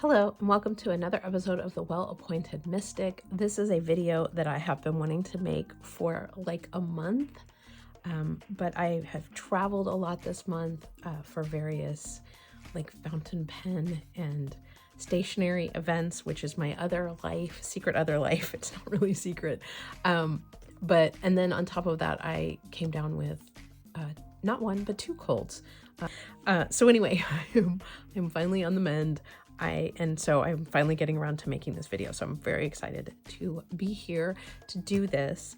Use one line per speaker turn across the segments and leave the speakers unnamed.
Hello and welcome to another episode of The Well-Appointed Mystic. This is a video that I have been wanting to make for like a month, but I have traveled a lot this month for various like fountain pen and stationery events, which is my other life, secret other life. It's not really secret. And then on top of that, I came down with not one, but two colds. So anyway, I'm finally on the mend. So I'm finally getting around to making this video. So I'm very excited to be here to do this.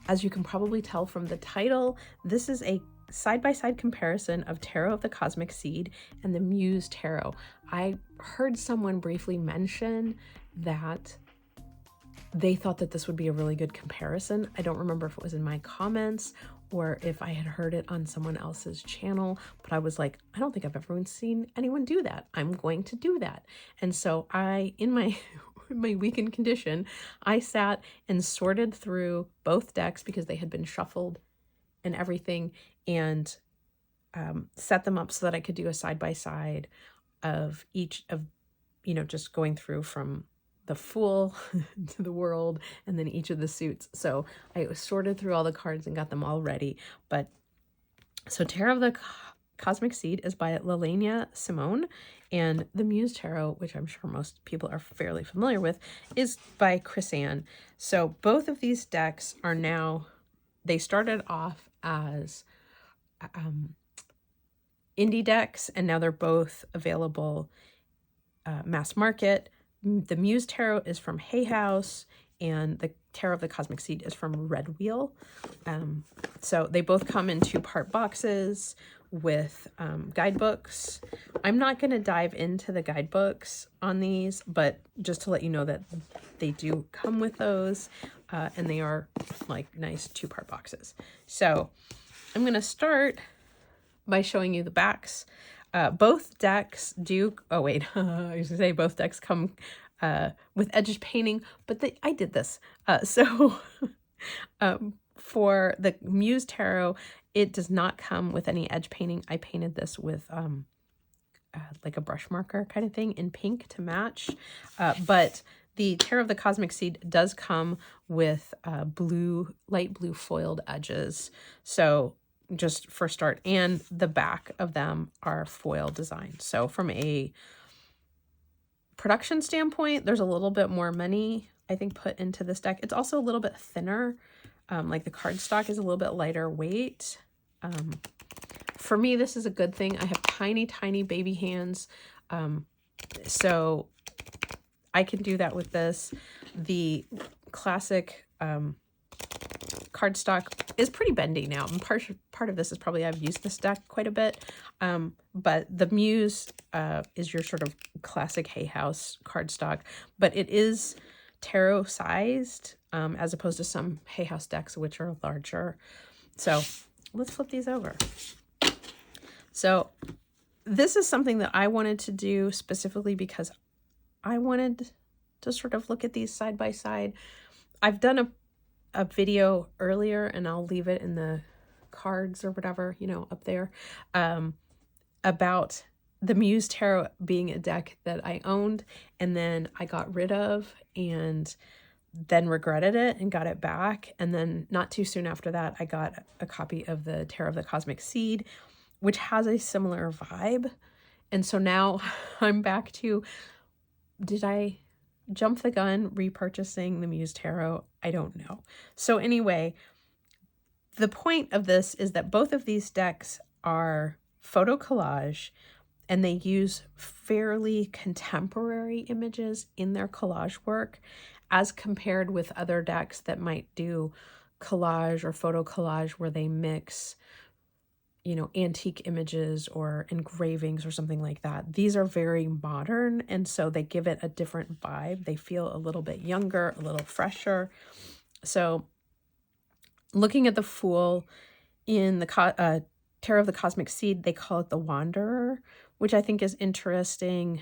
As you can probably tell from the title, this is a side-by-side comparison of Tarot of the Cosmic Seed and the Muse Tarot. I heard someone briefly mention that they thought that this would be a really good comparison. I don't remember if it was in my comments or if I had heard it on someone else's channel, but I was like, I don't think I've ever seen anyone do that. I'm going to do that. And so in my weakened condition, I sat and sorted through both decks because they had been shuffled and everything, and set them up so that I could do a side-by-side of each of, just going through from the Fool to the World and then each of the suits. So I sorted through all the cards and got them all ready. But so Tarot of the Cosmic Seed is by Lelania Simone, and the Muse Tarot, which I'm sure most people are fairly familiar with, is by Chris-Anne. So both of these decks are now, they started off as indie decks, and now they're both available mass market. The Muse Tarot is from Hay House, and the Tarot of the Cosmic Seed is from Red Wheel. So they both come in 2-part boxes with guidebooks. I'm not going to dive into the guidebooks on these, but just to let you know that they do come with those, and they are like nice 2-part boxes. So I'm going to start by showing you the backs. Both decks do, I was going to say both decks come with edged painting, but I did this. For the Muse Tarot, it does not come with any edge painting. I painted this with like a brush marker kind of thing in pink to match. But the Tarot of the Cosmic Seed does come with light blue foiled edges. So just for start, and the back of them are foil design. So from a production standpoint, there's a little bit more money, I think, put into this deck. It's also a little bit thinner. Like the cardstock is a little bit lighter weight. For me, this is a good thing. I have tiny, tiny baby hands. So I can do that with this. The classic cardstock is pretty bendy now, and part of this is probably I've used this deck quite a bit, but the Muse is your sort of classic Hay House cardstock, but it is tarot sized, as opposed to some Hay House decks which are larger. So let's flip these over. So this is something that I wanted to do specifically because I wanted to sort of look at these side by side. I've done a video earlier, and I'll leave it in the cards or whatever, up there, about the Muse Tarot being a deck that I owned and then I got rid of and then regretted it and got it back. And then not too soon after that, I got a copy of the Tarot of the Cosmic Seed, which has a similar vibe. And so now I'm back to, did I jump the gun repurchasing the Muse Tarot? I don't know. So anyway, the point of this is that both of these decks are photo collage, and they use fairly contemporary images in their collage work as compared with other decks that might do collage or photo collage where they mix antique images or engravings or something like that. These are very modern, and so they give it a different vibe. They feel a little bit younger, a little fresher. So looking at the Fool in the Tarot of the Cosmic Seed, they call it the Wanderer, which I think is interesting.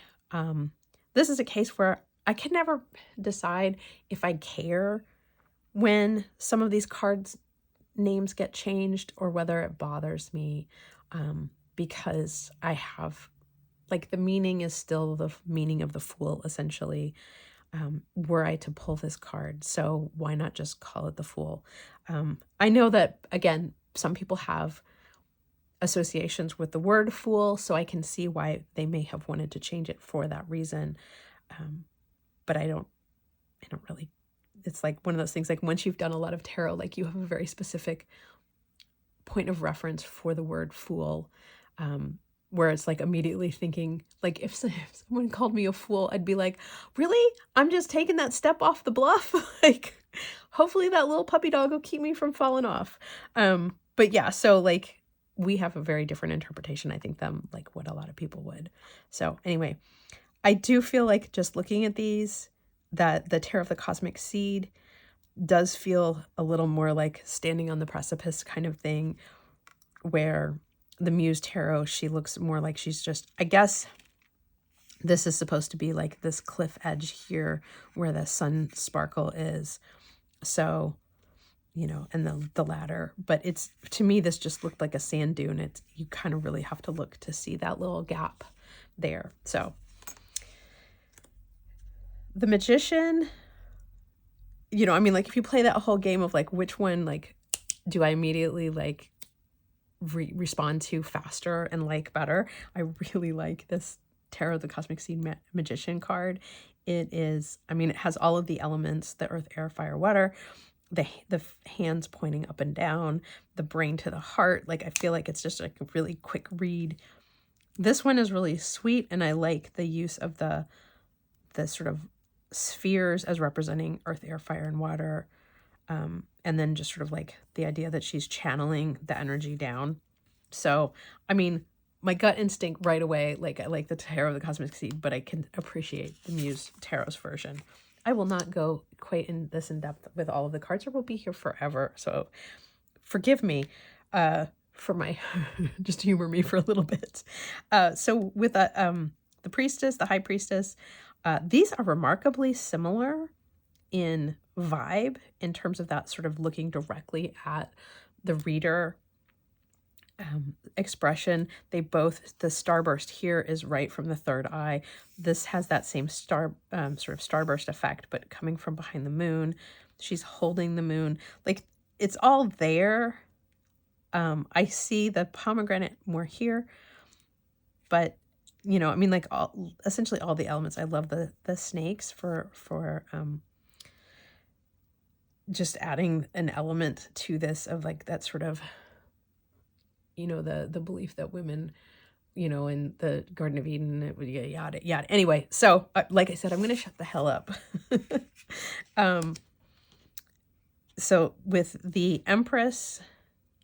This is a case where I can never decide if I care when some of these cards names get changed or whether it bothers me, because I have like the meaning is still the meaning of the Fool, essentially, were I to pull this card. So why not just call it the Fool? I know that, again, some people have associations with the word fool, so I can see why they may have wanted to change it for that reason. But I don't really, it's like one of those things, like once you've done a lot of tarot, like you have a very specific point of reference for the word fool, where it's like immediately thinking, like if someone called me a fool, I'd be like, really? I'm just taking that step off the bluff? Like, hopefully that little puppy dog will keep me from falling off. But yeah, so like we have a very different interpretation, I think, than like what a lot of people would. So anyway, I do feel like just looking at these, that the Tarot of the Cosmic Seed does feel a little more like standing on the precipice kind of thing, where the Muse Tarot, she looks more like she's just, I guess this is supposed to be like this cliff edge here where the sun sparkle is. So, you know, and the ladder, but it's, to me, this just looked like a sand dune. It's, you kind of really have to look to see that little gap there. So the Magician, you know, I mean, like if you play that whole game of like, which one, like, do I immediately like respond to faster and like better? I really like this Tarot of the Cosmic Seed Magician card. It is, I mean, it has all of the elements, the earth, air, fire, water, the hands pointing up and down, the brain to the heart. Like, I feel like it's just like a really quick read. This one is really sweet, and I like the use of the sort of spheres as representing earth, air, fire, and water. And then just sort of like the idea that she's channeling the energy down. So, I mean, my gut instinct right away, like I like the Tarot of the Cosmic Seed, but I can appreciate the Muse Tarot's version. I will not go quite in depth with all of the cards, or we'll be here forever. So forgive me for my, just humor me for a little bit. So with the Priestess, the High Priestess, these are remarkably similar in vibe, in terms of that sort of looking directly at the reader expression. They both, the starburst here is right from the third eye. This has that same sort of starburst effect, but coming from behind the moon. She's holding the moon. Like, it's all there. I see the pomegranate more here, but you know, I mean, like essentially all the elements. I love the snakes for just adding an element to this of like that sort of, you know, the belief that women, you know, in the Garden of Eden, it would yada yada. Anyway, so like I said, I'm gonna shut the hell up. So with the Empress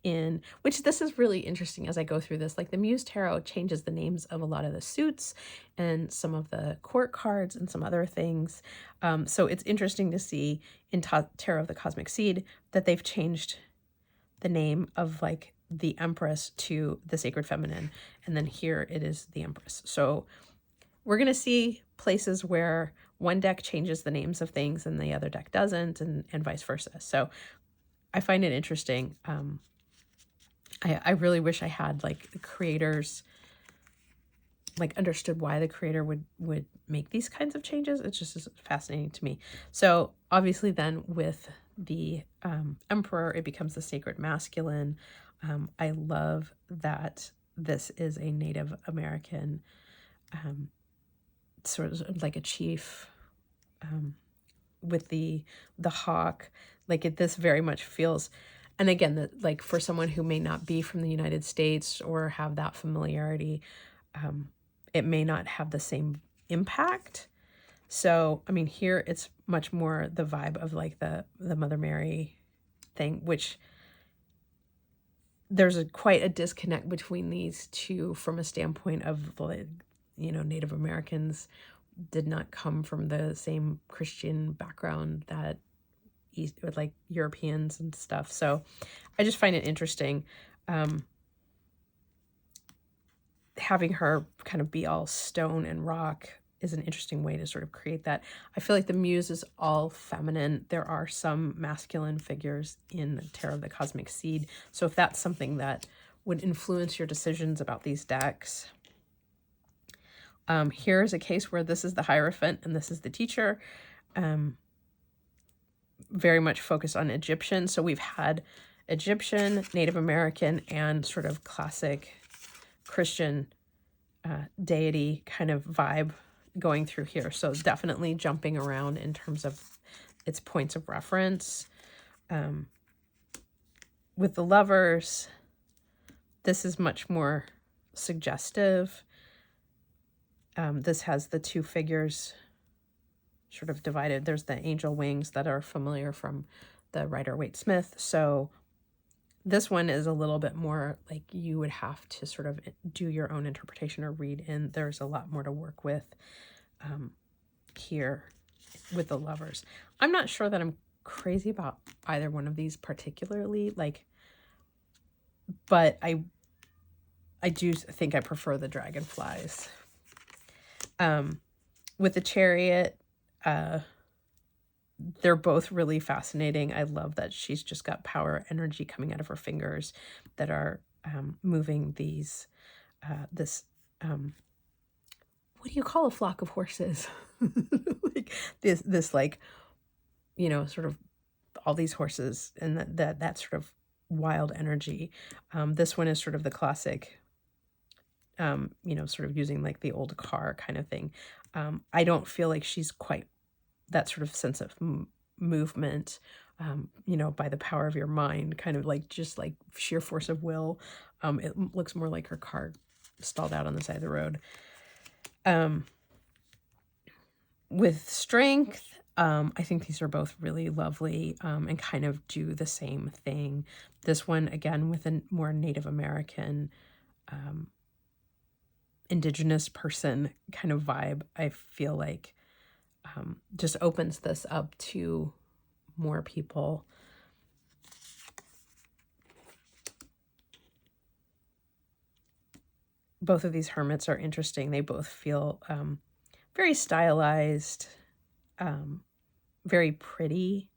in, which this is really interesting as I go through this, like the Muse Tarot changes the names of a lot of the suits and some of the court cards and some other things. So it's interesting to see in Tarot of the Cosmic Seed that they've changed the name of like the Empress to the Sacred Feminine, and then here it is the Empress. So we're going to see places where one deck changes the names of things and the other deck doesn't, and vice versa. So I find it interesting. I really wish I had like the creators, like understood why the creator would make these kinds of changes. It's just fascinating to me. So obviously then with the Emperor, it becomes the Sacred Masculine. I love that this is a Native American sort of like a chief with the hawk. Like this very much feels, and again, that like for someone who may not be from the United States or have that familiarity, it may not have the same impact. So, I mean, here it's much more the vibe of like the Mother Mary thing, which there's quite a disconnect between these two from a standpoint of, like, you know, Native Americans did not come from the same Christian background that like Europeans and stuff. So I just find it interesting. Having her kind of be all stone and rock is an interesting way to sort of create that. I feel like the Muse is all feminine. There are some masculine figures in the Tarot of the Cosmic Seed. So if that's something that would influence your decisions about these decks, Here's a case where this is the Hierophant and this is the teacher. Very much focused on Egyptian. So we've had Egyptian, Native American, and sort of classic Christian deity kind of vibe going through here. So definitely jumping around in terms of its points of reference. With the Lovers, this is much more suggestive. This has the two figures sort of divided. There's the angel wings that are familiar from the Rider-Waite Smith. So this one is a little bit more like you would have to sort of do your own interpretation or read in. There's a lot more to work with here with the Lovers. I'm not sure that I'm crazy about either one of these particularly, like, but I do think I prefer the dragonflies. With the Chariot, they're both really fascinating. I love that she's just got power energy coming out of her fingers that are moving these what do you call a flock of horses? Like this like, you know, sort of all these horses and that sort of wild energy. This one is sort of the classic, you know, sort of using like the old car kind of thing. I don't feel like she's quite that sort of sense of movement, you know, by the power of your mind, kind of like just like sheer force of will. It looks more like her car stalled out on the side of the road. With Strength, I think these are both really lovely and kind of do the same thing. This one, again, with a more Native American, indigenous person kind of vibe, I feel like just opens this up to more people. Both of these hermits are interesting. They both feel very stylized, very pretty.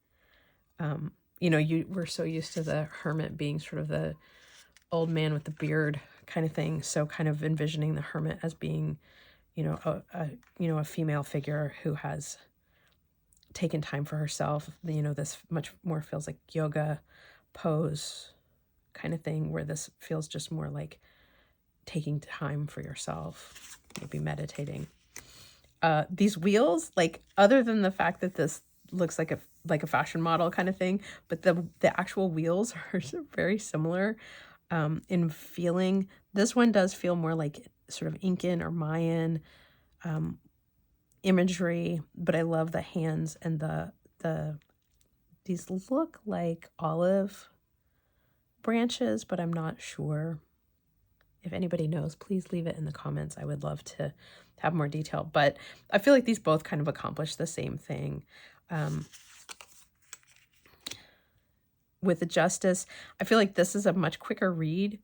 You know, we're so used to the hermit being sort of the old man with the beard kind of thing. So kind of envisioning the hermit as being, you know, a female figure who has taken time for herself. You know, this much more feels like yoga pose kind of thing, where this feels just more like taking time for yourself, maybe meditating. These wheels, like, other than the fact that this looks like a fashion model kind of thing, but the actual wheels are very similar in feeling. This one does feel more like sort of Incan or Mayan imagery, but I love the hands and these look like olive branches, but I'm not sure. If anybody knows, please leave it in the comments. I would love to have more detail, but I feel like these both kind of accomplish the same thing. With the Justice, I feel like this is a much quicker read,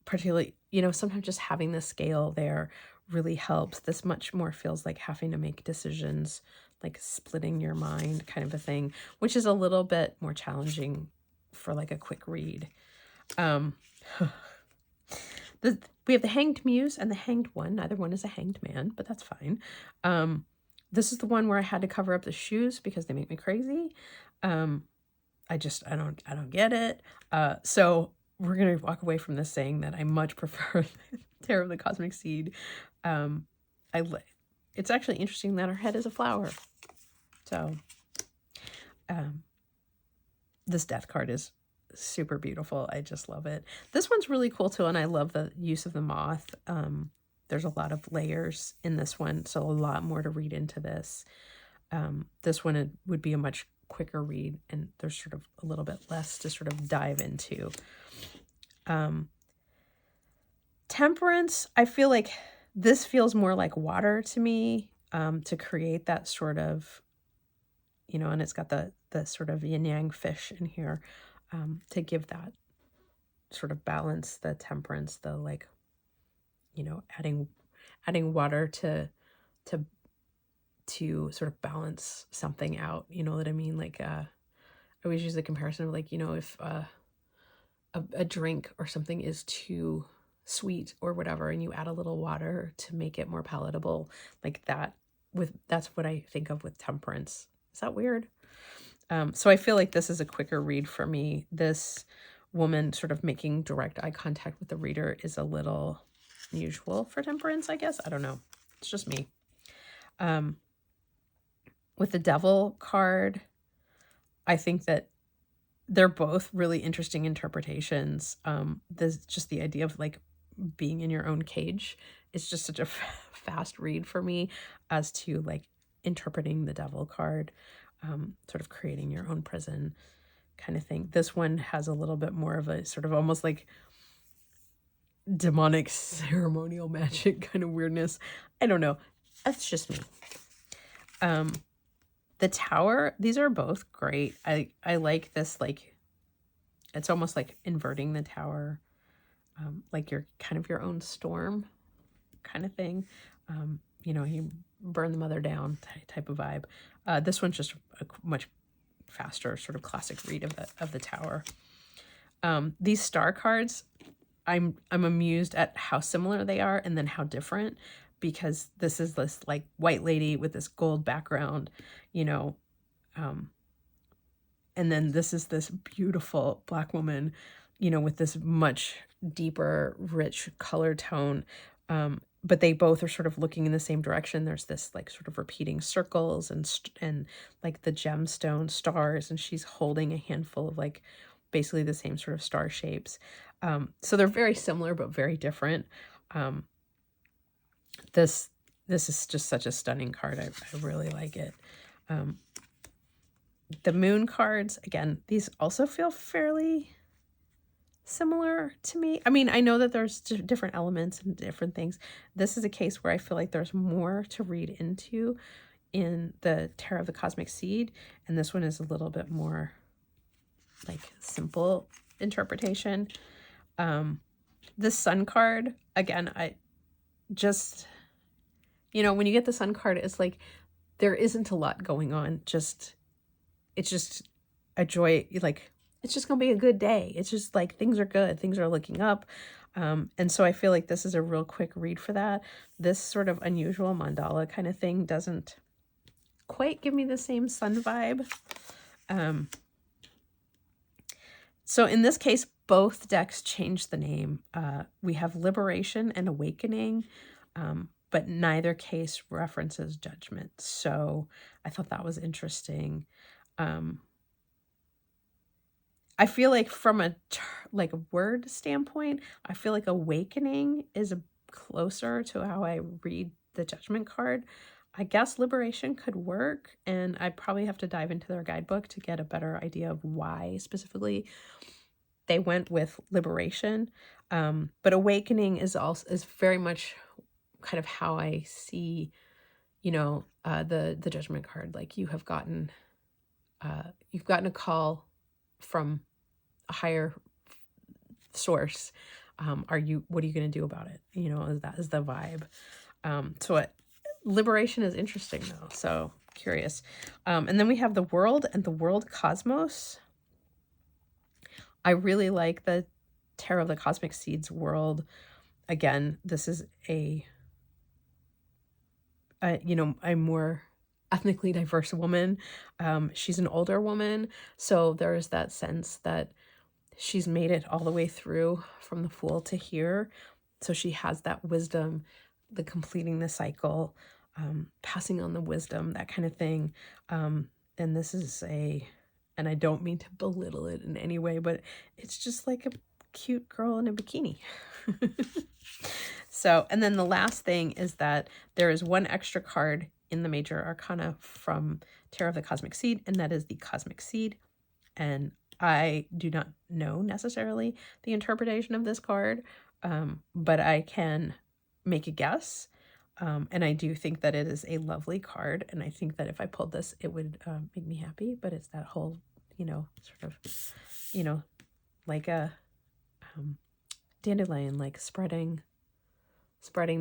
particularly, you know, sometimes just having the scale there really helps. This much more feels like having to make decisions, like splitting your mind kind of a thing, which is a little bit more challenging for like a quick read. We have the Hanged Muse and the Hanged One. Neither one is a hanged man, but that's fine. This is the one where I had to cover up the shoes because they make me crazy. I don't get it. So we're gonna walk away from this saying that I much prefer Terror of the Cosmic Seed. It's actually interesting that her head is a flower. So this death card is super beautiful. I just love it. This one's really cool too, and I love the use of the moth. There's a lot of layers in this one, so a lot more to read into this. This one would be a much quicker read, and there's sort of a little bit less to sort of dive into. Temperance, I feel like this feels more like water to me, to create that sort of, you know, and it's got the sort of yin yang fish in here, to give that sort of balance, the temperance, the, like, you know, adding water to sort of balance something out, you know what I mean? Like, I always use the comparison of, like, you know, if a drink or something is too sweet or whatever, and you add a little water to make it more palatable, like that. That's what I think of with temperance. Is that weird? So I feel like this is a quicker read for me. This woman sort of making direct eye contact with the reader is a little unusual for temperance, I guess. I don't know. It's just me. With the devil card, I think that they're both really interesting interpretations. There's just the idea of like being in your own cage. It's just such a fast read for me as to like interpreting the devil card, sort of creating your own prison kind of thing. This one has a little bit more of a sort of almost like demonic ceremonial magic kind of weirdness. I don't know. That's just me. The tower, these are both great. I like this, like, it's almost like inverting the tower, like you're kind of your own storm kind of thing. You know, you burn the mother down type of vibe. This one's just a much faster sort of classic read of the tower. These star cards, I'm amused at how similar they are and then how different, because this is this like white lady with this gold background, you know, and then this is this beautiful black woman, you know, with this much deeper, rich color tone. But they both are sort of looking in the same direction. There's this like sort of repeating circles and like the gemstone stars, and she's holding a handful of like basically the same sort of star shapes. So they're very similar, but very different. This is just such a stunning card. I really like it. The moon cards, again, these also feel fairly similar to me. I mean, I know that there's different elements and different things. This is a case where I feel like there's more to read into in the Tarot of the Cosmic Seed, and this one is a little bit more like simple interpretation. This sun card, again, I just, you know, when you get the sun card, it's like there isn't a lot going on. It's just a joy, like it's just gonna be a good day. It's just like things are good, things are looking up. And so I feel like this is a real quick read for that. This sort of unusual mandala kind of thing doesn't quite give me the same sun vibe. So in this case, both decks change the name. We have Liberation and Awakening, but neither case references Judgment. So I thought that was interesting. I feel like from a word standpoint, I feel like Awakening is closer to how I read the Judgment card. I guess Liberation could work, and I'd probably have to dive into their guidebook to get a better idea of why specifically they went with Liberation. But Awakening is very much kind of how I see, you know, the Judgment card. Like you've gotten a call from a higher source. What are you going to do about it? You know, that is the vibe. Liberation is interesting though. So curious. And then we have the World and the World Cosmos. I really like the Tarot of the Cosmic Seeds World. Again, this is a more ethnically diverse woman. She's an older woman, so there's that sense that she's made it all the way through from the Fool to here. So she has that wisdom, the completing the cycle, passing on the wisdom, that kind of thing. And this is and I don't mean to belittle it in any way, but it's just like a cute girl in a bikini. So, and then the last thing is that there is one extra card in the Major Arcana from Tarot of the Cosmic Seed, and that is the Cosmic Seed. And I do not know necessarily the interpretation of this card, but I can make a guess. And I do think that it is a lovely card. And I think that if I pulled this, it would make me happy. But it's that whole, you know, sort of, you know, like a dandelion, like spreading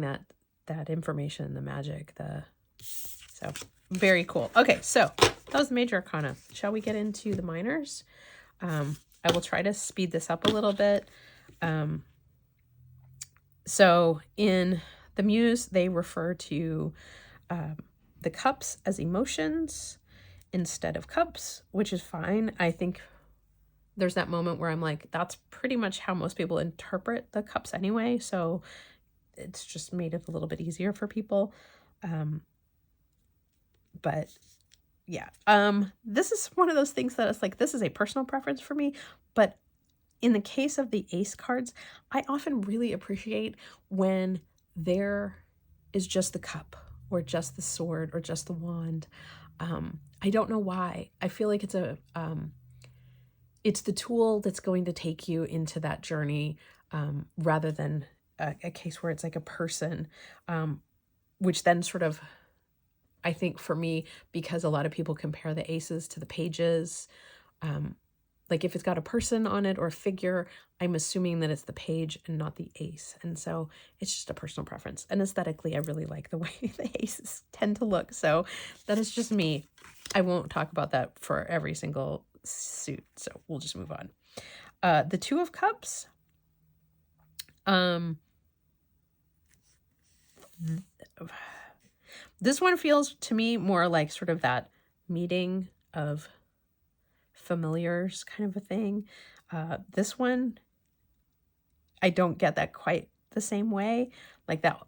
that information, the magic, so very cool. Okay, so that was the Major Arcana. Shall we get into the minors? I will try to speed this up a little bit. So in the Muse, they refer to the cups as emotions instead of cups, which is fine. I think there's that moment where I'm like, that's pretty much how most people interpret the cups anyway. So it's just made it a little bit easier for people. But yeah, this is one of those things that it's like, this is a personal preference for me. But in the case of the ace cards, I often really appreciate when there is just the cup or just the sword or just the wand. I don't know why. I feel like it's the tool that's going to take you into that journey, rather than a case where it's like a person, which then sort of, I think for me, because a lot of people compare the aces to the pages, like if it's got a person on it or a figure, I'm assuming that it's the page and not the ace. And so it's just a personal preference. And aesthetically, I really like the way the aces tend to look. So that is just me. I won't talk about that for every single suit. So we'll just move on. The Two of Cups. This one feels to me more like sort of that meeting of familiars kind of a thing. This one, I don't get that quite the same way. Like that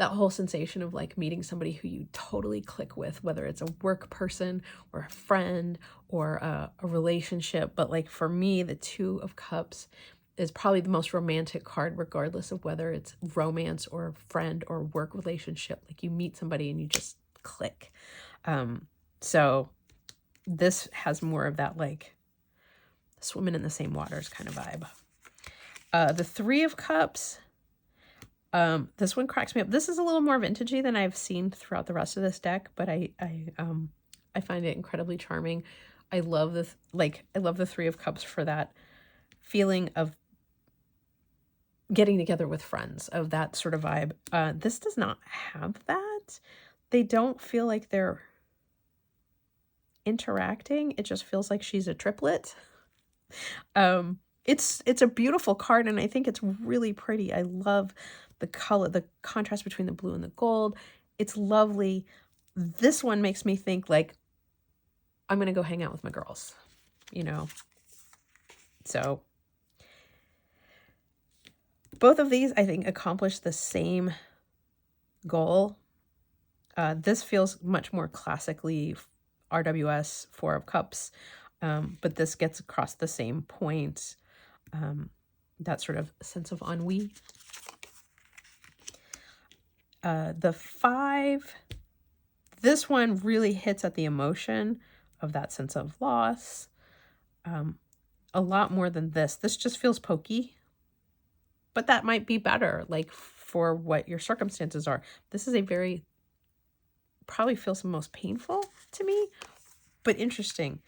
whole sensation of like meeting somebody who you totally click with, whether it's a work person or a friend or a relationship. But like for me, the Two of Cups is probably the most romantic card, regardless of whether it's romance or friend or work relationship. Like you meet somebody and you just click. So this has more of that like swimming in the same waters kind of vibe. The Three of Cups. This one cracks me up. This is a little more vintagey than I've seen throughout the rest of this deck, but I find it incredibly charming. I love this. Like I love the Three of Cups for that feeling of getting together with friends, of that sort of vibe. This does not have that. They don't feel like they're interacting. It just feels like she's a triplet. It's a beautiful card, and I think it's really pretty. I love the color, the contrast between the blue and the gold. It's lovely. This one makes me think like, I'm going to go hang out with my girls, you know? So both of these, I think, accomplish the same goal. This feels much more classically RWS, Four of Cups, but this gets across the same point, that sort of sense of ennui. The Five, this one really hits at the emotion of that sense of loss, a lot more than this. This just feels pokey, but that might be better, like for what your circumstances are. This is a very, probably feels the most painful to me, but interesting.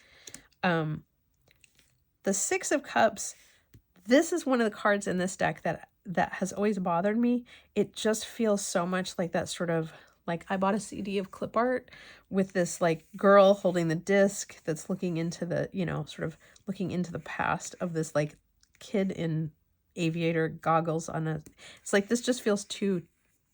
The Six of Cups, this is one of the cards in this deck that has always bothered me. It just feels so much like that sort of, like I bought a CD of clip art with this like girl holding the disc that's looking into the, you know, sort of looking into the past of this like kid in aviator goggles on a, it's like, this just feels too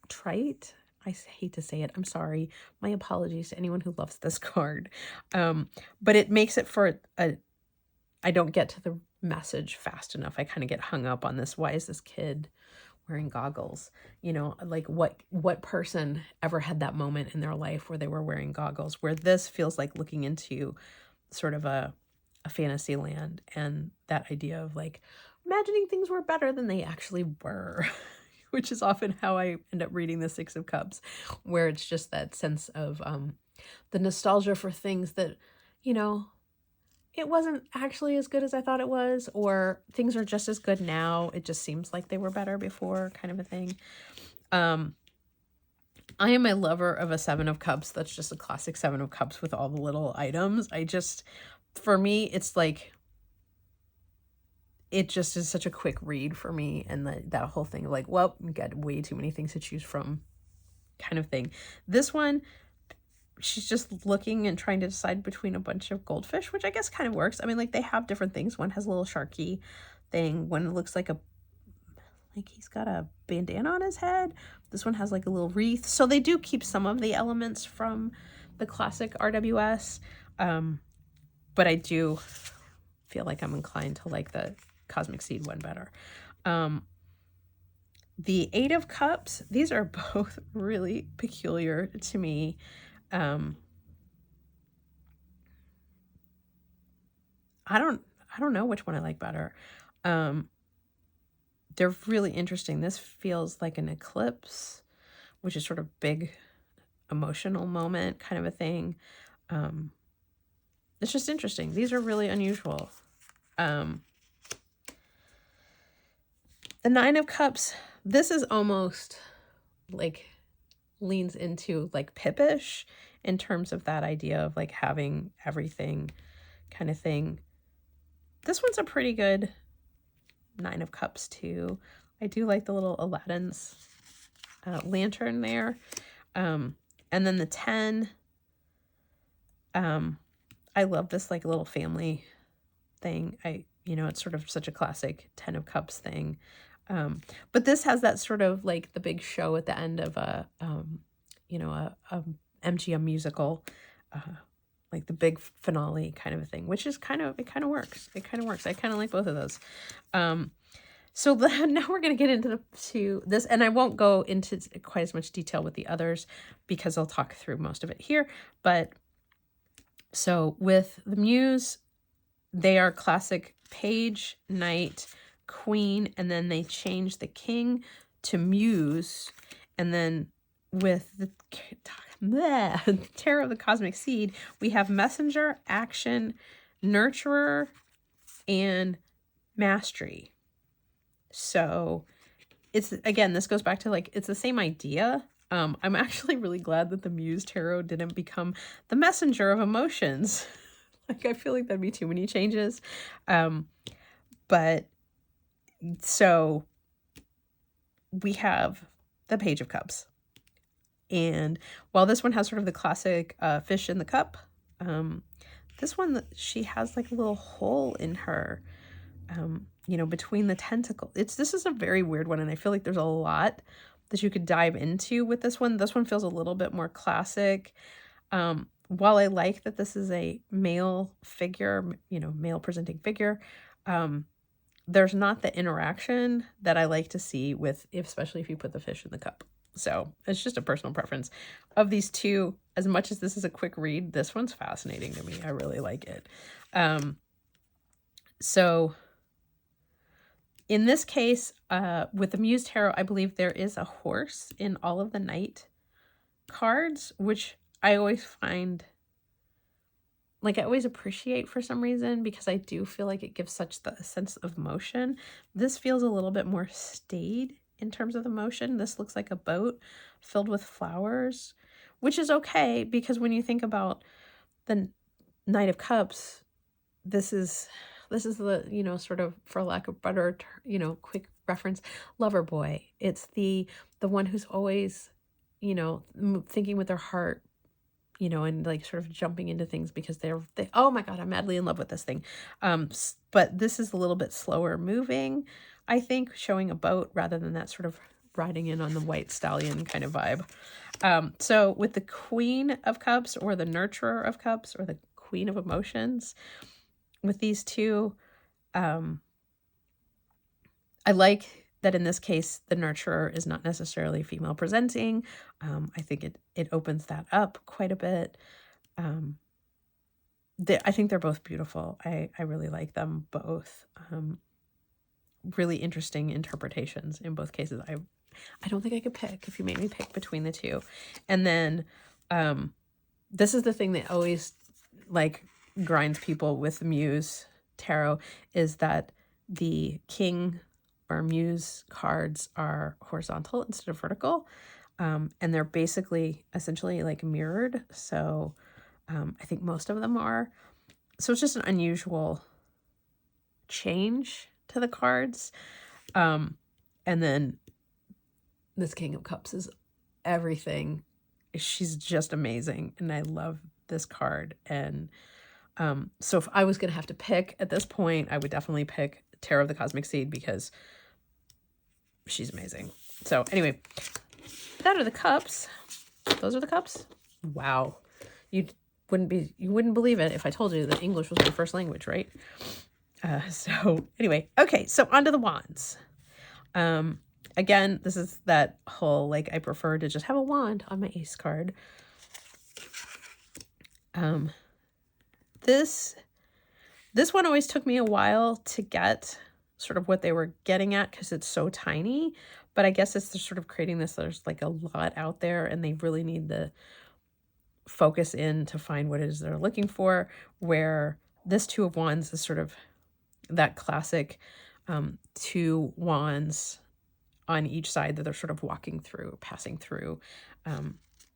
trite. I hate to say it. I'm sorry. My apologies to anyone who loves this card. But it makes it for I don't get to the message fast enough. I kind of get hung up on this. Why is this kid wearing goggles? You know, like what person ever had that moment in their life where they were wearing goggles, where this feels like looking into sort of a fantasy land, and that idea of like imagining things were better than they actually were, which is often how I end up reading the Six of Cups, where it's just that sense of the nostalgia for things that, you know, it wasn't actually as good as I thought it was, or things are just as good now. It just seems like they were better before, kind of a thing. I am a lover of a Seven of Cups. That's just a classic Seven of Cups with all the little items. For me, it's like, it just is such a quick read for me. And that whole thing, like, well, we got way too many things to choose from kind of thing. This one, she's just looking and trying to decide between a bunch of goldfish, which I guess kind of works. I mean, like, they have different things. One has a little sharky thing. One looks like like he's got a bandana on his head. This one has like a little wreath. So they do keep some of the elements from the classic RWS. But I do feel like I'm inclined to like the Cosmic Seed one better. The Eight of Cups, these are both really peculiar to me. I don't know which one I like better. They're really interesting. This feels like an eclipse, which is sort of big emotional moment kind of a thing. It's just interesting. These are really unusual. The Nine of Cups, this is almost like leans into like Pippish in terms of that idea of like having everything kind of thing. This one's a pretty good Nine of Cups too. I do like the little Aladdin's lantern there. And then the 10, I love this like little family thing. It's sort of such a classic 10 of Cups thing. But this has that sort of like the big show at the end of a MGM musical, like the big finale kind of a thing, which is it kind of works. It kind of works. I kind of like both of those. So now we're going to get into this, and I won't go into quite as much detail with the others because I'll talk through most of it here. But so with the Muse, they are classic page, knight, queen, and then they change the king to Muse. And then with the Tarot of the Cosmic Seed, we have messenger, action, nurturer, and mastery. So it's, again, this goes back to like, it's the same idea. I'm actually really glad that the Muse Tarot didn't become the messenger of emotions. Like, I feel like that'd be too many changes. But so we have the Page of Cups. And while this one has sort of the classic fish in the cup, this one, she has like a little hole in her, between the tentacles. This is a very weird one, and I feel like there's a lot that you could dive into with this one. This one feels a little bit more classic. While I like that this is a male figure, male presenting figure, there's not the interaction that I like to see with, especially if you put the fish in the cup. So it's just a personal preference. Of these two, as much as this is a quick read, this one's fascinating to me. I really like it. So in this case, with the Muse Tarot, I believe there is a horse in all of the Knight cards, which I always find, like, I always appreciate for some reason, because I do feel like it gives such the sense of motion. This feels a little bit more staid in terms of the motion. This looks like a boat filled with flowers, which is okay, because when you think about the Knight of Cups, this is the, sort of, for lack of better, quick reference, lover boy. It's the one who's always, thinking with their heart, and like sort of jumping into things because they oh my God, I'm madly in love with this thing. But this is a little bit slower moving, I think, showing a boat rather than that sort of riding in on the white stallion kind of vibe. So with the Queen of Cups, or the Nurturer of Cups, or the Queen of Emotions, with these two, I like that in this case, the Nurturer is not necessarily female presenting. I think it opens that up quite a bit. I think they're both beautiful. I really like them both. Really interesting interpretations in both cases. I don't think I could pick if you made me pick between the two. And then this is the thing that always like grinds people with the Muse Tarot, is that the King or Muse cards are horizontal instead of vertical, and they're basically essentially like mirrored. So I think most of them are. So it's just an unusual change to the cards. And then this King of Cups is everything. She's just amazing, and I love this card. And so if I was going to have to pick at this point, I would definitely pick Tarot of the Cosmic Seed, because she's amazing. So anyway, that are the cups. Those are the cups. Wow. You wouldn't believe it if I told you that English was my first language, right? So anyway, okay, so onto the wands. Again, this is that whole, like, I prefer to just have a wand on my ace card. This one always took me a while to get sort of what they were getting at because it's so tiny, but I guess it's sort of creating this, there's like a lot out there and they really need to focus in to find what it is they're looking for, where this Two of Wands is sort of that classic two wands on each side that they're sort of walking through, passing through,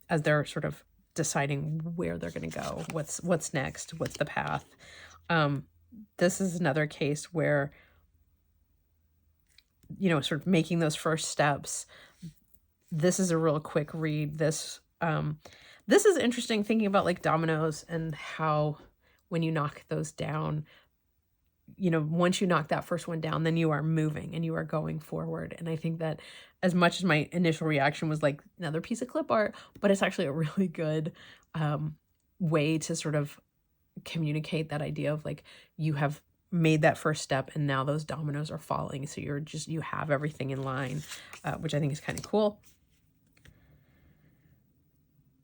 as they're sort of deciding where they're going to go, what's next, what's the path. This is another case where, you know, sort of making those first steps. This is a real quick read. This is interesting, thinking about like dominoes and how when you knock those down, you know, once you knock that first one down, then you are moving and you are going forward. And I think that as much as my initial reaction was like another piece of clip art, but it's actually a really good way to sort of communicate that idea of like, you have made that first step and now those dominoes are falling. So you have everything in line, which I think is kind of cool.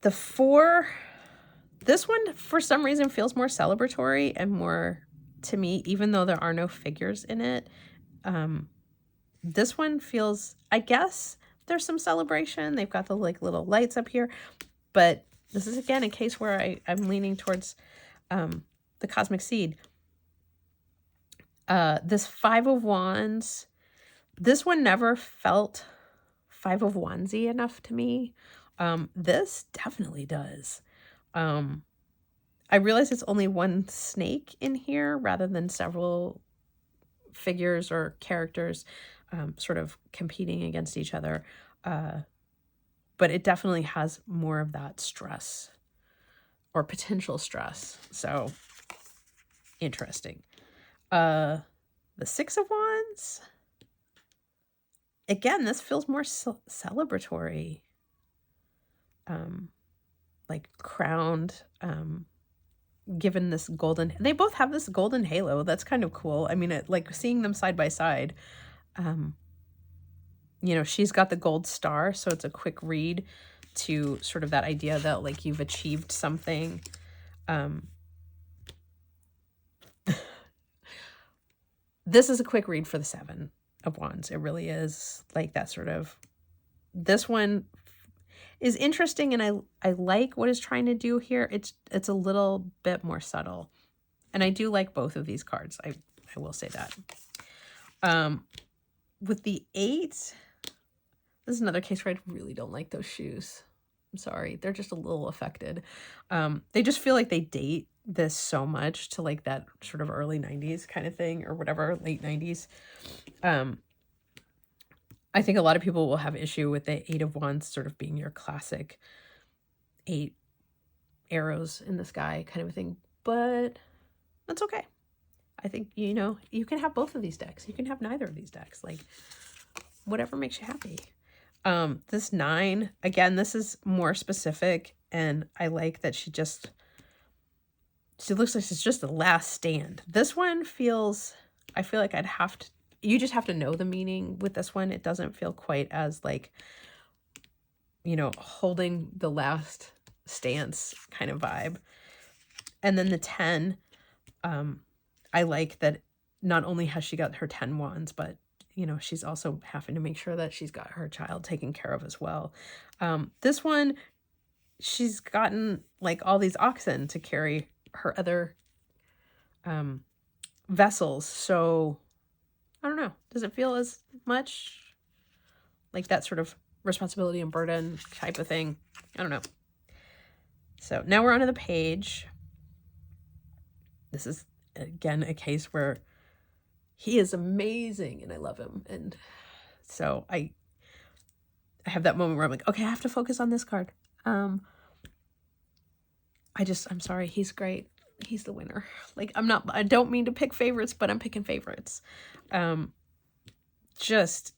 The 4, this one for some reason feels more celebratory and more, to me, even though there are no figures in it, this one feels, I guess there's some celebration. They've got the like little lights up here, but this is again a case where I'm leaning towards the Cosmic Seed. This 5 of Wands, this one never felt 5 of Wandsy enough to me. This definitely does. I realize it's only one snake in here rather than several figures or characters sort of competing against each other. But it definitely has more of that stress or potential stress. So interesting. The 6 of Wands. Again, this feels more celebratory. Like crowned, given this golden, they both have this golden halo. That's kind of cool. I mean, like seeing them side by side, you know, she's got the gold star, so it's a quick read to sort of that idea that like you've achieved something. This is a quick read for the 7 of Wands. It really is like that sort of, this one is interesting, and I like what it's trying to do here. It's a little bit more subtle, and I do like both of these cards. I will say that. With the 8, this is another case where I really don't like those shoes. I'm sorry, they're just a little affected. They just feel like they date this so much to like that sort of early 90s kind of thing, or whatever, late 90s. I think a lot of people will have issue with the 8 of Wands sort of being your classic 8 arrows in the sky kind of a thing, but that's okay. I think, you know, you can have both of these decks. You can have neither of these decks, like whatever makes you happy. This 9, again, this is more specific, and I like that she looks like she's just the last stand. This one feels, I feel like I'd have to, you just have to know the meaning with this one. It doesn't feel quite as like, you know, holding the last stance kind of vibe. And then the 10, I like that not only has she got her 10 wands, but, you know, she's also having to make sure that she's got her child taken care of as well. This one, she's gotten like all these oxen to carry her other vessels. So I don't know. Does it feel as much like that sort of responsibility and burden type of thing? I don't know. So now we're onto the page. This is, again, a case where he is amazing and I love him. And so I have that moment where I'm like, okay, I have to focus on this card. I'm sorry. He's great. He's the winner. Like, I don't mean to pick favorites, but I'm picking favorites. just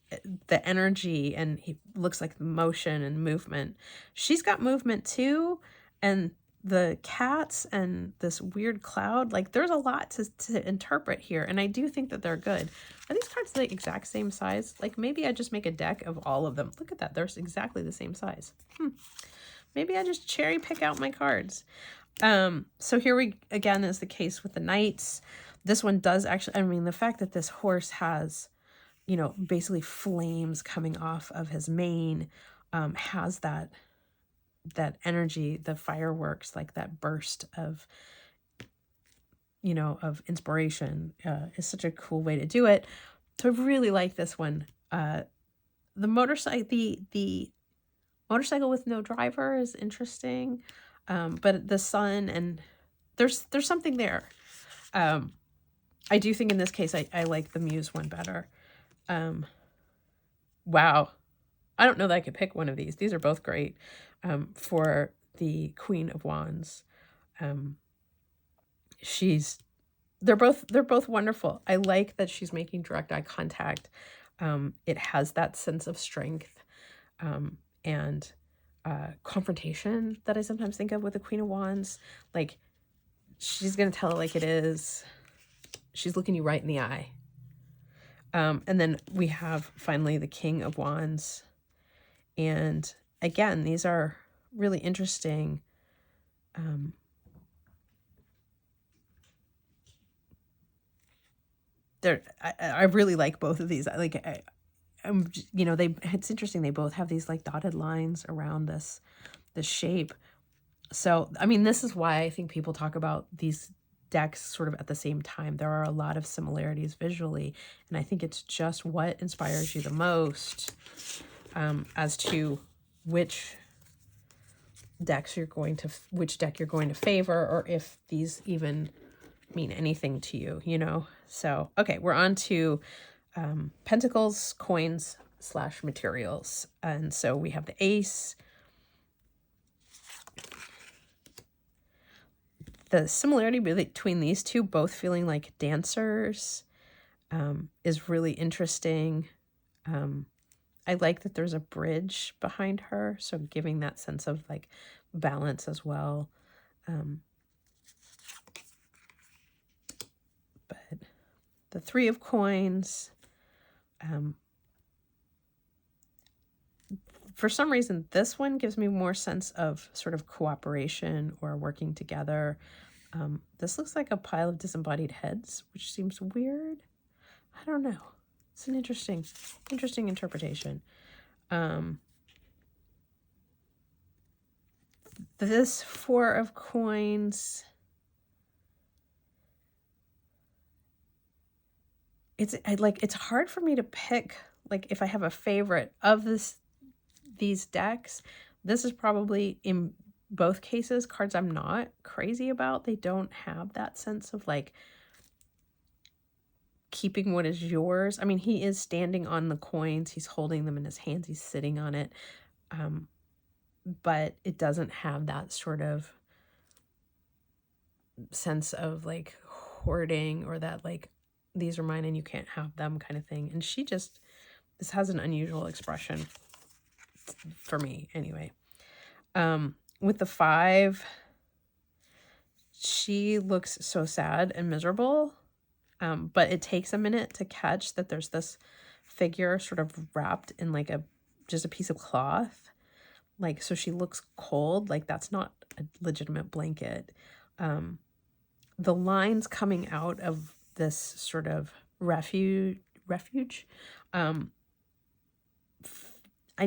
the energy, and he looks like motion and movement. She's got movement too, and the cats and this weird cloud, like there's a lot to interpret here, and I do think that they're good. Are these cards the exact same size? Like maybe I just make a deck of all of them. Look at that, they're exactly the same size. Maybe I just cherry pick out my cards. So here we again is the case with the knights. This one does actually, I mean, the fact that this horse has, you know, basically flames coming off of his mane, has that energy, the fireworks, like that burst of, you know, of inspiration, is such a cool way to do it. So I really like this one. The motorcycle with no driver is interesting, but the sun, and there's something there. I do think in this case I like the Muse one better. Wow, I don't know that I could pick one of these. These are both great. For the Queen of Wands, they're both wonderful. I like that she's making direct eye contact. It has that sense of strength, and confrontation that I sometimes think of with the Queen of Wands. Like, she's gonna tell it like it is. She's looking you right in the eye. And then we have finally the King of Wands. And again, these are really interesting. I really like both of these. You know, it's interesting. They both have these like dotted lines around this shape. So, I mean, this is why I think people talk about these decks sort of at the same time. There are a lot of similarities visually, and I think it's just what inspires you the most, as to which deck you're going to favor, or if these even mean anything to you, you know? So, okay, we're on to pentacles, coins / materials. And so we have the ace. The similarity between these two, both feeling like dancers, is really interesting. I like that there's a bridge behind her, so giving that sense of like balance as well. But the Three of Coins, for some reason, this one gives me more sense of sort of cooperation or working together. This looks like a pile of disembodied heads, which seems weird. I don't know. It's an interesting interpretation. This Four of Coins, it's hard for me to pick, like, if I have a favorite of these decks. This is probably, in both cases, cards I'm not crazy about. They don't have that sense of like keeping what is yours. I mean, he is standing on the coins, he's holding them in his hands, he's sitting on it, but it doesn't have that sort of sense of like hoarding, or that like these are mine and you can't have them kind of thing. And this has an unusual expression for me anyway. With the Five, she looks so sad and miserable, but it takes a minute to catch that there's this figure sort of wrapped in like just a piece of cloth. Like, so she looks cold, like that's not a legitimate blanket. The lines coming out of this sort of refuge, I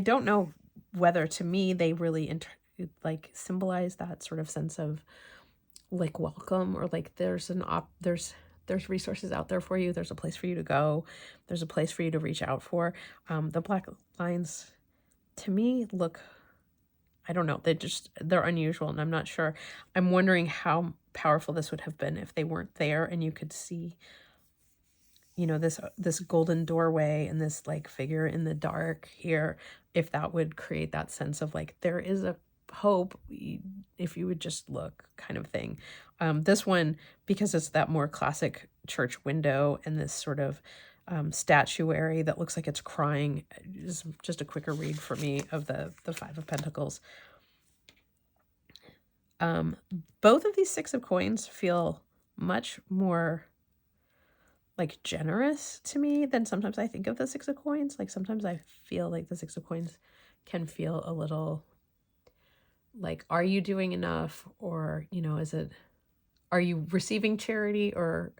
don't know whether, to me, they really like symbolize that sort of sense of like welcome, or like there's resources out there for you, there's a place for you to go, there's a place for you to reach out for. The black lines to me look, I don't know, they're unusual, and I'm not sure. I'm wondering how powerful this would have been if they weren't there and you could see, you know, this golden doorway and this like figure in the dark here, if that would create that sense of like there is a hope if you would just look, kind of thing. This one, because it's that more classic church window and this sort of statuary that looks like it's crying. Is just a quicker read for me of the Five of Pentacles. Both of these Six of Coins feel much more like generous to me than sometimes I think of the Six of Coins. Like sometimes I feel like the Six of Coins can feel a little like, are you doing enough? Or, you know, are you receiving charity, or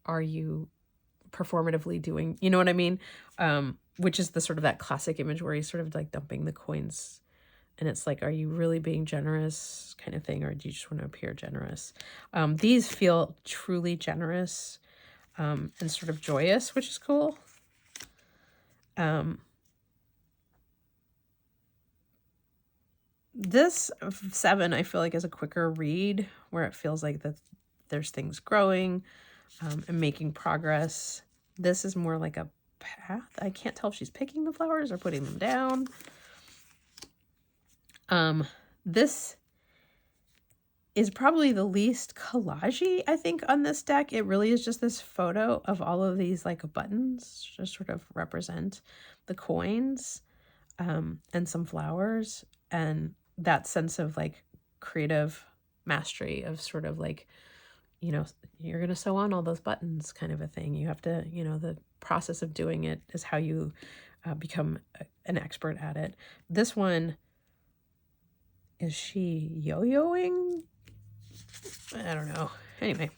are you performatively doing, you know what I mean? Which is the sort of that classic image where he's sort of like dumping the coins, and it's like, are you really being generous kind of thing, or do you just want to appear generous? These feel truly generous, and sort of joyous, which is cool. This 7, I feel like, is a quicker read, where it feels like that there's things growing, and making progress. This is more like a path. I can't tell if she's picking the flowers or putting them down. This is probably the least collagey, I think, on this deck. It really is just this photo of all of these like buttons, just sort of represent the coins, and some flowers, and that sense of like creative mastery of sort of like, you know, you're going to sew on all those buttons kind of a thing. You have to, you know, the process of doing it is how you become an expert at it. This one, is she yo-yoing? I don't know. Anyway,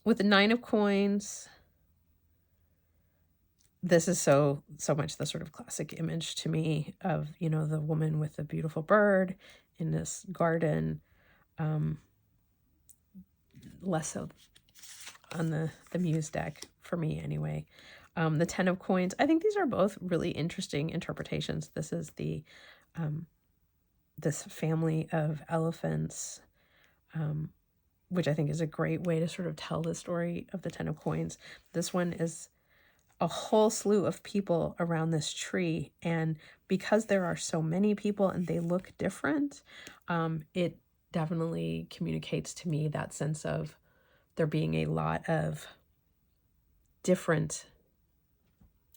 with the 9 of Coins, this is so much the sort of classic image to me of, you know, the woman with the beautiful bird in this garden. Less so on the Muse deck for me anyway. The 10 of Coins, I think these are both really interesting interpretations. This is the this family of elephants, which I think is a great way to sort of tell the story of the 10 of Coins. This one is a whole slew of people around this tree, and because there are so many people and they look different, it definitely communicates to me that sense of there being a lot of different,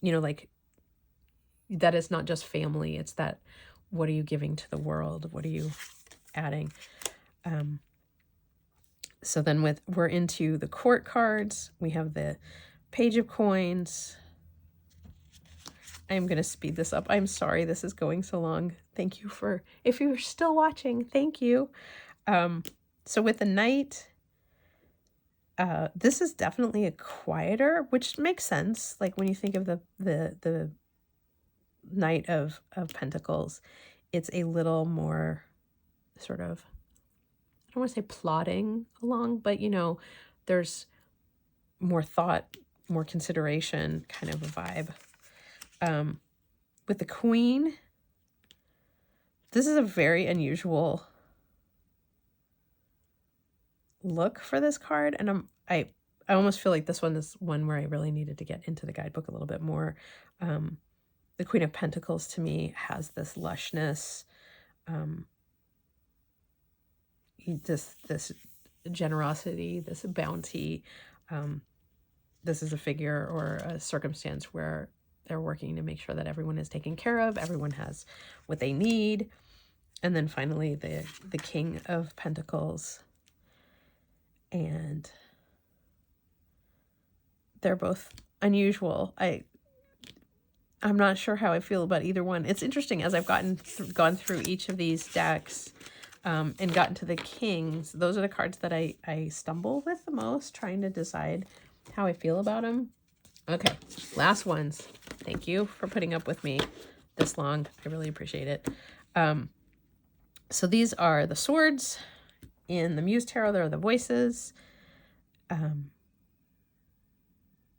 you know, like that is not just family, it's that what are you giving to the world, what are you adding? So then we're into the court cards. We have the Page of Coins. I'm going to speed this up. I'm sorry this is going so long. Thank you for, if you're still watching, thank you. So with the Knight, this is definitely a quieter, which makes sense. Like when you think of the Knight of Pentacles, it's a little more sort of, I don't want to say plodding along, but you know, there's more thought, more consideration kind of a vibe. With the Queen, this is a very unusual look for this card, and I almost feel like this one is one where I really needed to get into the guidebook a little bit more. The Queen of Pentacles to me has this lushness, this generosity, this bounty. This is a figure or a circumstance where they're working to make sure that everyone is taken care of, everyone has what they need. And then finally the King of Pentacles. And they're both unusual. I'm not sure how I feel about either one. It's interesting, as I've gone through each of these decks, and gotten to the Kings, those are the cards that I stumble with the most, trying to decide how I feel about them. Okay, last ones. Thank you for putting up with me this long. I really appreciate it. So these are the swords. In the Muse Tarot, there are the voices.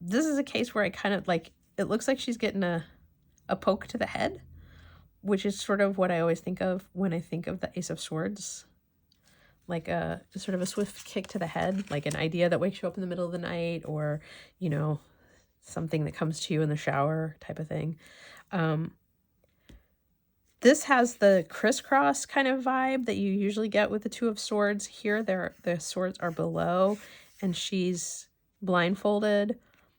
This is a case where I kind of like, it looks like she's getting a poke to the head, which is sort of what I always think of when I think of the Ace of Swords. Like a sort of a swift kick to the head, like an idea that wakes you up in the middle of the night, or, you know, something that comes to you in the shower type of thing. This has the crisscross kind of vibe that you usually get with the Two of Swords. Here, the swords are below, and she's blindfolded.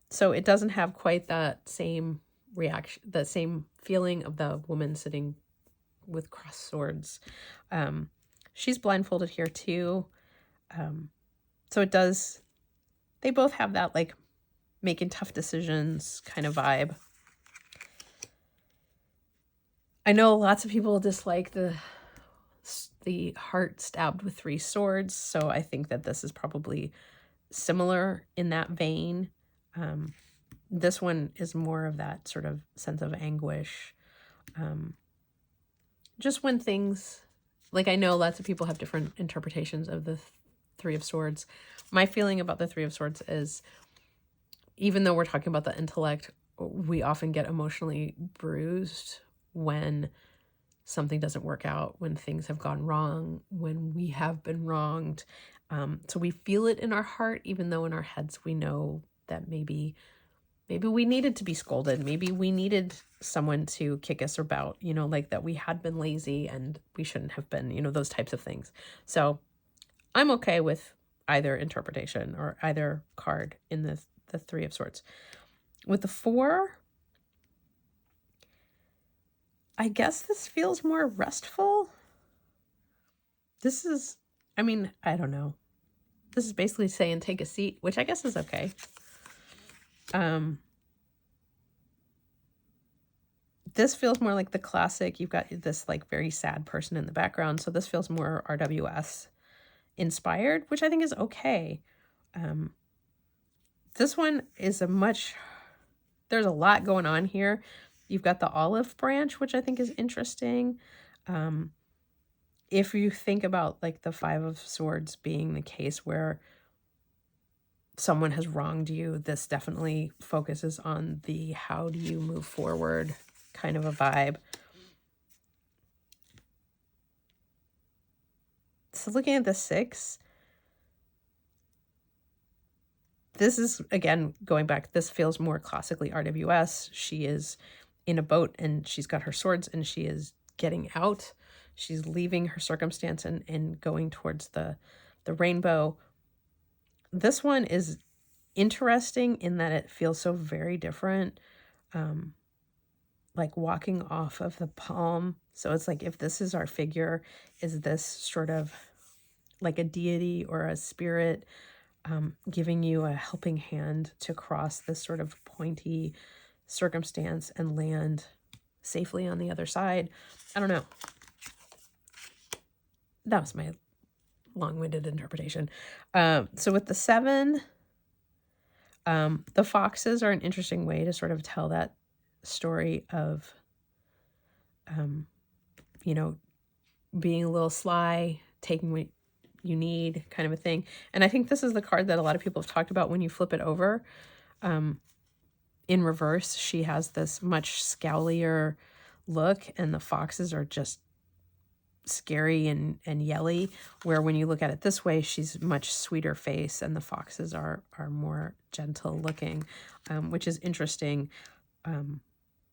So it doesn't have quite that same reaction, the same feeling of the woman sitting with crossed swords. She's blindfolded here too. So it does, they both have that like making tough decisions kind of vibe. I know lots of people dislike the heart stabbed with 3 swords, so I think that this is probably similar in that vein. This one is more of that sort of sense of anguish. Just when things, like I know lots of people have different interpretations of the 3 of Swords. My feeling about the 3 of Swords is, even though we're talking about the intellect, we often get emotionally bruised when something doesn't work out, when things have gone wrong, when we have been wronged. So we feel it in our heart, even though in our heads we know that maybe we needed to be scolded. Maybe we needed someone to kick us about, you know, like that we had been lazy and we shouldn't have been, you know, those types of things. So I'm okay with either interpretation or either card in the 3 of Swords. With the 4, I guess this feels more restful. This is, I mean, I don't know. This is basically saying take a seat, which I guess is okay. This feels more like the classic. You've got this like very sad person in the background. So this feels more RWS inspired, which I think is okay. This one is there's a lot going on here. You've got the olive branch, which I think is interesting. If you think about like the 5 of Swords being the case where someone has wronged you, this definitely focuses on the how do you move forward kind of a vibe. So looking at the 6, this is, again, going back, this feels more classically RWS. She is in a boat and she's got her swords and she is getting out. She's leaving her circumstance and going towards the rainbow. This one is interesting in that it feels so very different. Like walking off of the palm. So it's like, if this is our figure, is this sort of like a deity or a spirit giving you a helping hand to cross this sort of pointy circumstance and land safely on the other side? I don't know. That was my long-winded interpretation. So with the 7, the foxes are an interesting way to sort of tell that story of, you know, being a little sly, taking what you need kind of a thing. And I think this is the card that a lot of people have talked about when you flip it over. In reverse, she has this much scowlier look and the foxes are just scary and yelly, where when you look at it this way, she's much sweeter face and the foxes are more gentle looking, which is interesting.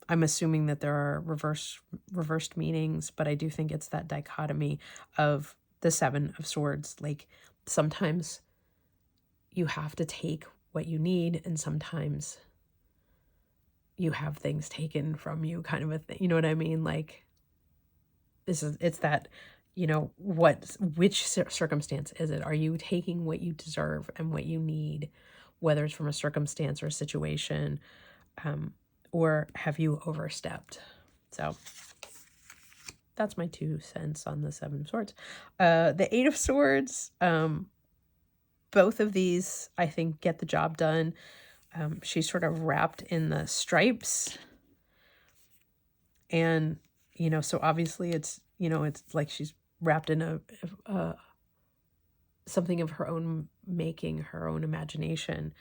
I'm assuming that there are reversed meanings, but I do think it's that dichotomy of the 7 of Swords. Like sometimes you have to take what you need and sometimes you have things taken from you kind of a thing. You know what I mean? Like it's that, you know, which circumstance is it? Are you taking what you deserve and what you need, whether it's from a circumstance or a situation, or have you overstepped? So that's my 2 cents on the 7 of Swords. The 8 of Swords, both of these, I think, get the job done. She's sort of wrapped in the stripes. And, you know, so obviously it's, you know, it's like she's wrapped in something of her own making, her own imagination.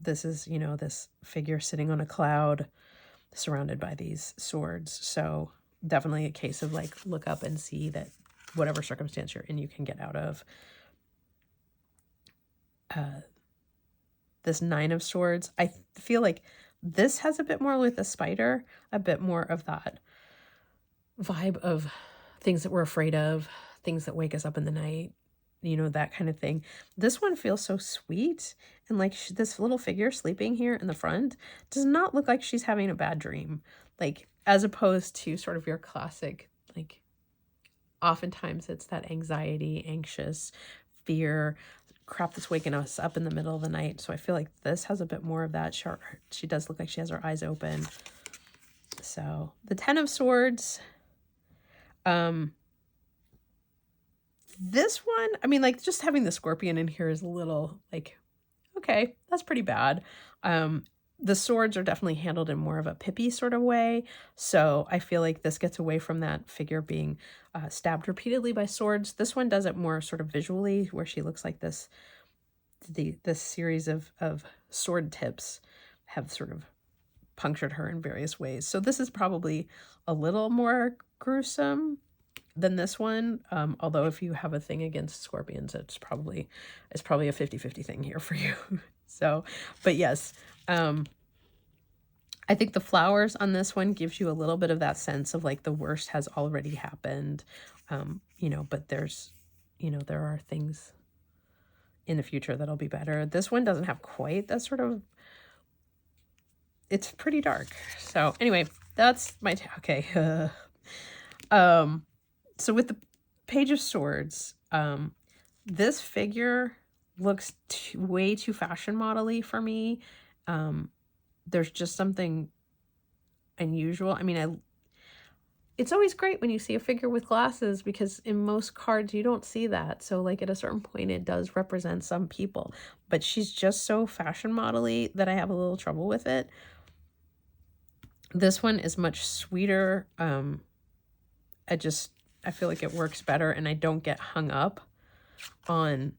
This is, you know, this figure sitting on a cloud surrounded by these swords. So definitely a case of like, look up and see that whatever circumstance you're in, you can get out of. This 9 of Swords, I feel like this has a bit more with the spider, a bit more of that vibe of things that we're afraid of, things that wake us up in the night, you know, that kind of thing. This one feels so sweet. And like this little figure sleeping here in the front does not look like she's having a bad dream. Like, as opposed to sort of your classic, like, oftentimes it's that anxiety, anxious, fear, crap that's waking us up in the middle of the night. So I feel like this has a bit more of that. She does look like she has her eyes open. So the 10 of Swords, this one, I mean, like, just having the Scorpion in here is a little like, okay, that's pretty bad. The swords are definitely handled in more of a Pippi sort of way. So I feel like this gets away from that figure being stabbed repeatedly by swords. This one does it more sort of visually, where she looks like this, this series of sword tips have sort of punctured her in various ways. So this is probably a little more gruesome than this one. Although if you have a thing against scorpions, it's probably a 50-50 thing here for you. So, but yes, I think the flowers on this one gives you a little bit of that sense of like the worst has already happened. You know, but there's, you know, there are things in the future that'll be better. This one doesn't have quite that sort of, it's pretty dark. So anyway, that's my, okay. So with the Page of Swords, this figure looks way too fashion model-y for me. There's just something unusual. I mean, it's always great when you see a figure with glasses, because in most cards you don't see that. So like at a certain point it does represent some people, but she's just so fashion model-y that I have a little trouble with it. This one is much sweeter. I feel like it works better, and I don't get hung up on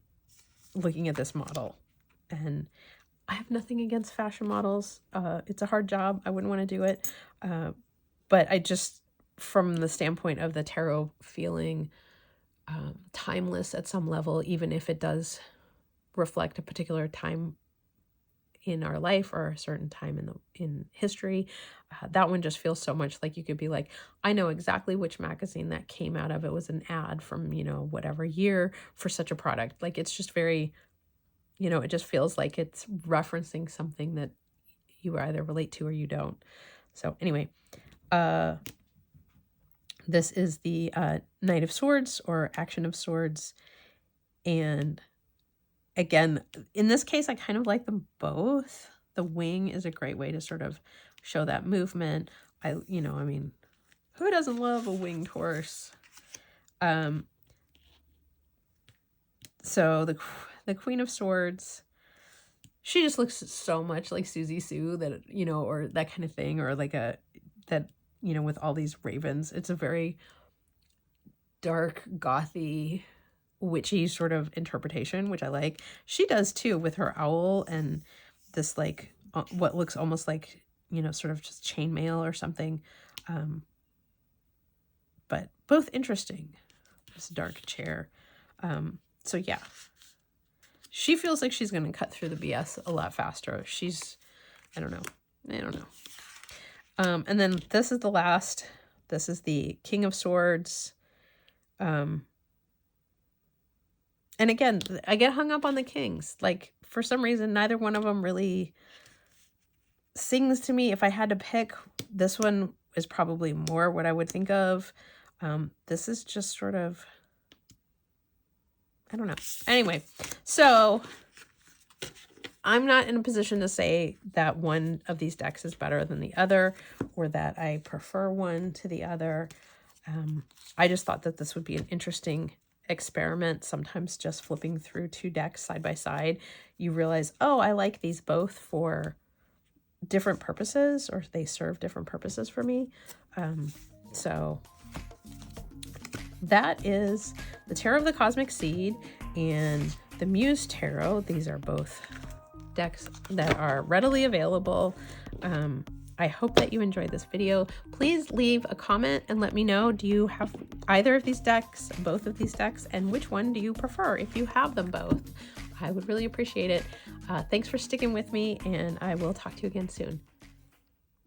looking at this model. And I have nothing against fashion models. It's a hard job. I wouldn't want to do it. But I just, from the standpoint of the tarot feeling timeless at some level, even if it does reflect a particular time in our life or a certain time in history, that one just feels so much like you could be like, I know exactly which magazine that came out of. It was an ad from, you know, whatever year for such a product. Like, it's just very, you know, it just feels like it's referencing something that you either relate to or you don't. So anyway, this is the Knight of Swords, or Action of Swords. And again, in this case, I kind of like them both. The wing is a great way to sort of show that movement. You know, I mean, who doesn't love a winged horse? So the Queen of Swords, she just looks so much like Susie Sue, that, you know, or that kind of thing, or like that, you know, with all these ravens. It's a very dark, gothy, witchy sort of interpretation, which I like. She does too, with her owl and this like what looks almost like, you know, sort of just chainmail or something. But both interesting. This dark chair. So yeah, she feels like she's going to cut through the BS a lot faster. I don't know. And then this is the last. This is the King of Swords. And again, I get hung up on the kings. Like, for some reason, neither one of them really sings to me. If I had to pick, this one is probably more what I would think of. This is just sort of, I don't know. Anyway, so I'm not in a position to say that one of these decks is better than the other, or that I prefer one to the other. I just thought that this would be an interesting experiment. Sometimes just flipping through two decks side by side, you realize, oh, I like these both for different purposes, or they serve different purposes for me. So that is the Tarot of the Cosmic Seed and the Muse Tarot. These are both decks that are readily available. I hope that you enjoyed this video. Please leave a comment and let me know, do you have either of these decks, both of these decks, and which one do you prefer if you have them both? I would really appreciate it. Thanks for sticking with me, and I will talk to you again soon.